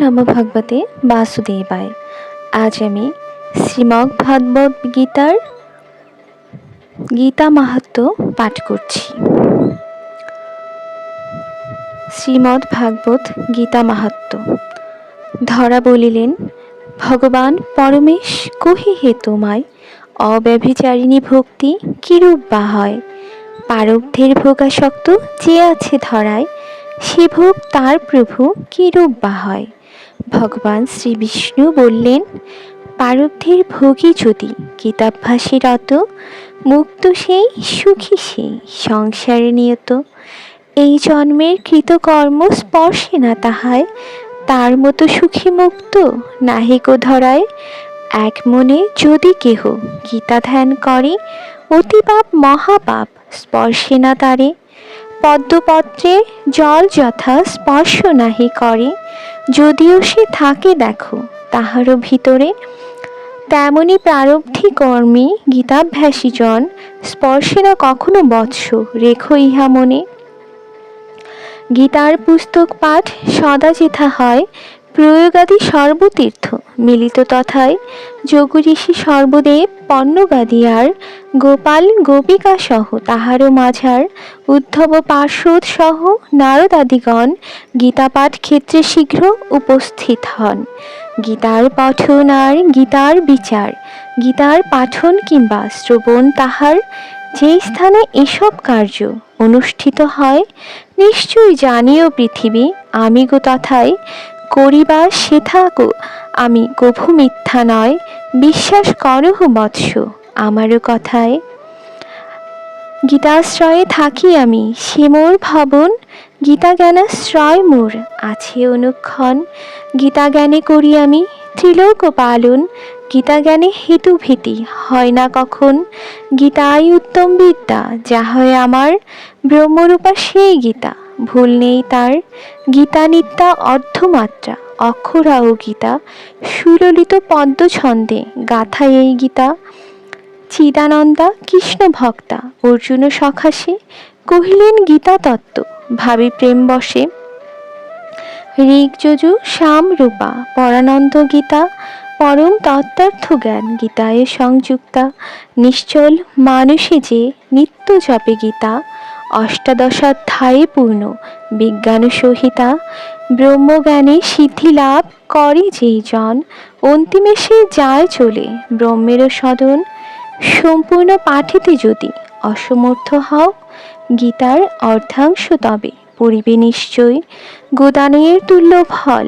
নমো ভগবতে বাসুদেবায়। আজ আমি শ্রীমদ্ ভাগবত গীতার গীতা মাহাত্ম্য পাঠ করছি। শ্রীমদ্ ভাগবত গীতা মাহাত্ম্য। ধরা বলিলেন, ভগবান পরমেশ কহিহে তোমায়, অব্যভিচারিণী ভক্তি কিরূপ বা হয়। পারব্ধের ভোগাসক্ত যে আছে ধরায়, সে ভোগ তার প্রভু কিরূপ বা হয়। ভগবান শ্রী বিষ্ণু বললেন, পারব্ধের ভোগী যদি গীতাভ্যাসে রত, মুক্ত সেই সুখী সেই সংসারে নিয়ত। এই জন্মের কৃতকর্ম স্পর্শে না তাহায়, তার মতো সুখী মুক্ত নাহি কো ধরায়। এক মনে যদি কেহ গীতা ধ্যান করে, অতিপাপ মহাপাপ স্পর্শে না তারে। পদ্মপত্রে জল যথা স্পর্শ নাহি করে, যদিও সে থাকে দেখো তাহারও ভিতরে। তেমনি প্রারব্ধি কর্মী গীতাভ্যাসী জন, স্পর্শে না কখনো বৎস রেখো ইহা মনে। গীতার পুস্তক পাঠ সদা যেথা হয়, প্রয়োগাদি সর্বতীর্থ মিলিত তথায়। যোগ ঋষি সর্বদেব পণ্যগাদি আর, গোপাল গোপিকা সহ তাহারও মাঝার। উদ্ধব পার্শ্বদ সহ নারদাদিগণ, গীতা পাঠ ক্ষেত্রে শীঘ্র উপস্থিত হন। গীতার পঠন আর গীতার বিচার, গীতার পাঠন কিংবা শ্রবণ তাহার, যেই স্থানে এসব কার্য অনুষ্ঠিত হয়, নিশ্চয়ই জানিও পৃথিবী আমি গো তথায়। করিবা সেথা গো আমি কভু মিথ্যা নয়, বিশ্বাস করহ বৎস আমারও কথায়। গীতাশ্রয়ে থাকি আমি সে মোর ভবন, গীতা জ্ঞানাশ্রয় মোর আছে অনুক্ষণ। গীতা জ্ঞানে করি আমি ত্রিলোক পালন, গীতা জ্ঞানে হেতু ভীতি হয় না কখন। গীতাই উত্তম বিদ্যা যা হয় আমার, ব্রহ্মরূপা সেই গীতা ভুল নেই তার। গীতা নিত্যা অর্ধমাত্রা অক্ষরাও গীতা, সুললিত পদ্ম ছন্দে গাথা এই গীতা। চিদানন্দা কৃষ্ণ ভক্তা অর্জুন সখাসে, কহিলেন গীতা তত্ত্ব ভাবি প্রেম বশে। ঋগ্যজু শ্যাম রূপা পরানন্দ গীতা, পরম তত্ত্বার্থ জ্ঞান গীতায় সংযুক্তা। নিশ্চল মানুষে যে নিত্য জপে গীতা, অষ্টাদশাধ্যায়ে পূর্ণ বিজ্ঞান সহিতা। ব্রহ্মজ্ঞানে সিদ্ধি লাভ করে যেই জন, অন্তিমে সে যায় চলে ব্রহ্মের সদন। সম্পূর্ণ পাঠিতে যদি অসমর্থ হও, গীতার অর্ধাংশ তবে পড়িবে নিশ্চয়। গোদানের তুল্য ফল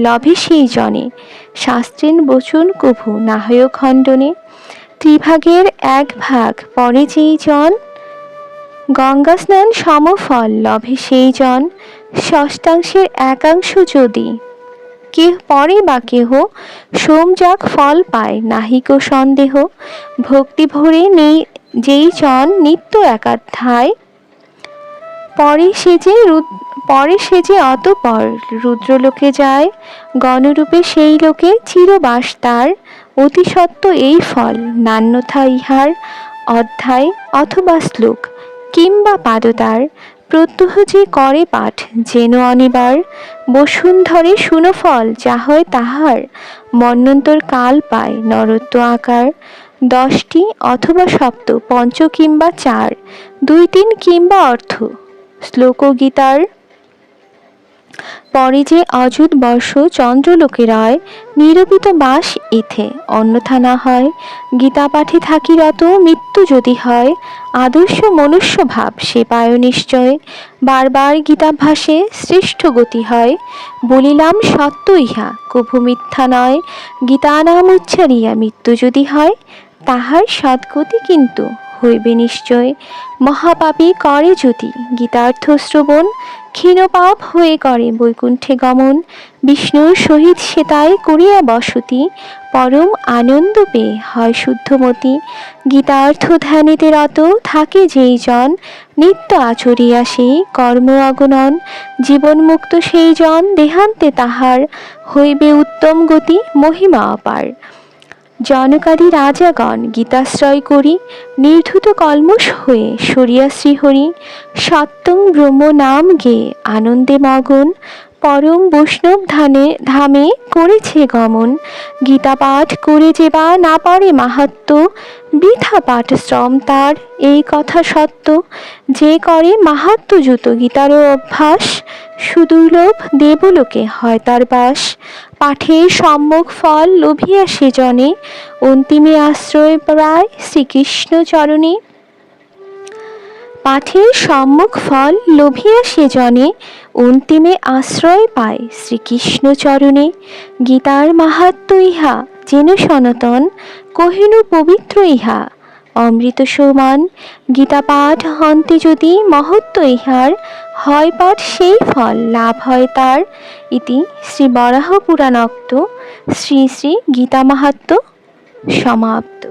লভে সেই জনে, শাস্ত্রের বচন কভু না হয় খণ্ডনে। ত্রিভাগের এক ভাগ পরে যেই জন, গঙ্গা স্নান সমফল লভে সেই জন। ষষ্ঠাংশের একাংশ যদি কেহ পরে বা কেহ, সোমযাগ ফল পায় নাহিক সন্দেহ। ভক্তি ভরে নেই যেই জন নিত্য একাধ্যায়, পরে সে যে অতঃপর রুদ্রলোকে যায়। গণরূপে সেই লোকে চিরবাস তার, অতি সত্য এই ফল নান্যথা ইহার। অধ্যায় অথবা শ্লোক কিংবা পাদতার, প্রত্যহ যে করে পাঠ যেন অনিবার। বসুন্ধরে সুনফল যা হয় তাহার, মন্বন্তর কাল পায় নরত্ব আকার। 10টি অথবা সপ্ত পঞ্চ কিংবা চার, 2 3 কিংবা অর্থ শ্লোক গীতার। পরে যে অযুত বর্ষ চন্দ্রলোকে রয়, নিরূপিত বাস ইথে অন্যথা না হয়। গীতা পাঠে থাকি রত মৃত্যু যদি হয়, আদর্শ মনুষ্য ভাব সে পায় নিশ্চয়। বারবার গীতাভ্যাসে শ্রেষ্ঠ গতি হয়, বলিলাম সত্য ইহা কভু মিথ্যা নয়। গীতা নাম উচ্চারিয়া মৃত্যু যদি হয়, তাহার সদ্গতি কিন্তু হইবে নিশ্চয়। মহাপাপী করে যদি গীতার্থ শ্রবণ, ক্ষীণপাপ হয়ে করে বৈকুণ্ঠে গমন। বিষ্ণুর সহিত সে তাই করিয়া বসতি, পরম আনন্দ পেয়ে হয় শুদ্ধমতি। গীতার্থ ধ্যানেতে রত থাকে যেই জন, নিত্য আচরিয়া সেই কর্ম অগণন। জীবনমুক্ত সেই জন দেহান্তে তাহার, হইবে উত্তম গতি মহিমা অপার। জনকাদি রাজাগণ গীতাশ্রয় করি, নির্ধুত কলমষ হয়ে সরিয়া শ্রীহরি। সত্যং ব্রহ্ম নাম গেয়ে আনন্দে মগন, পরম বৈষ্ণব ধামে করেছে গমন। গীতা পাঠ করে যে বা না পারে মাহাত্ম্য, বৃথা পাঠ শ্রম তার, এই কথা সত্য। যে করে মাহাত্ম্যযুত গীতারও অভ্যাস, সুদুর্লভ দেবলোকে হয় তার বাস। পাঠের সম্যক ফল লোভিয়া সে জনে, অন্তিমে আশ্রয় পায় শ্রীকৃষ্ণ চরণে। পাঠের সম্মুখ ফল লোভিয়া সে জনে, অন্তিমে আশ্রয় পায় শ্রীকৃষ্ণ চরণে। গীতার মাহাত্ম্য ইহা যেন সনাতন, কহিনু পবিত্র ইহা অমৃত সমান। গীতা পাঠ হন্তে যদি মহত্ব ইহার, হয় পাঠ সেই ফল লাভ হয় তার। ইতি শ্রী বরাহ পুরাণোক্ত শ্রী শ্রী গীতা মাহাত্ম্য সমাপ্ত।